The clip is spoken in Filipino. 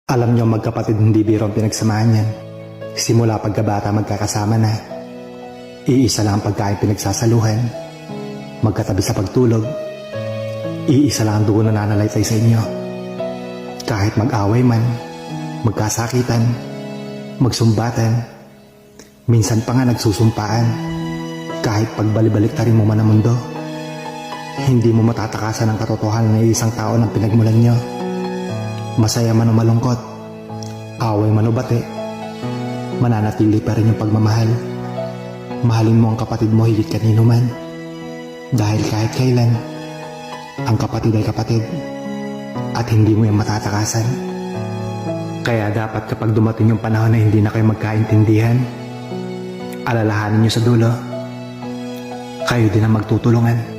Alam niyo magkapatid hindi biro ang pinagsamahan yan. Simula pagkabata magkakasama na. Iisa lang ang pagkain pinagsasaluhan. Magkatabi sa pagtulog. Iisa lang ang dugo na nanalaysay sa inyo. Kahit mag-away man, magkasakitan, magsumbatan, minsan pa nga nagsusumpaan. Kahit pagbalik-baliktarin mo man ang mundo, hindi mo matatakasan ang katotohanan ng isang tao ng pinagmulan nyo. Masaya man o malungkot, away man o bati, mananatili pa rin yung pagmamahal. Mahalin mo ang kapatid mo higit kanino man. Dahil kahit kailan, ang kapatid ay kapatid at hindi mo yung matatakasan. Kaya dapat kapag dumating yung panahon na hindi na kayo magkaintindihan, alalahanin nyo sa dulo, kayo din ang magtutulungan.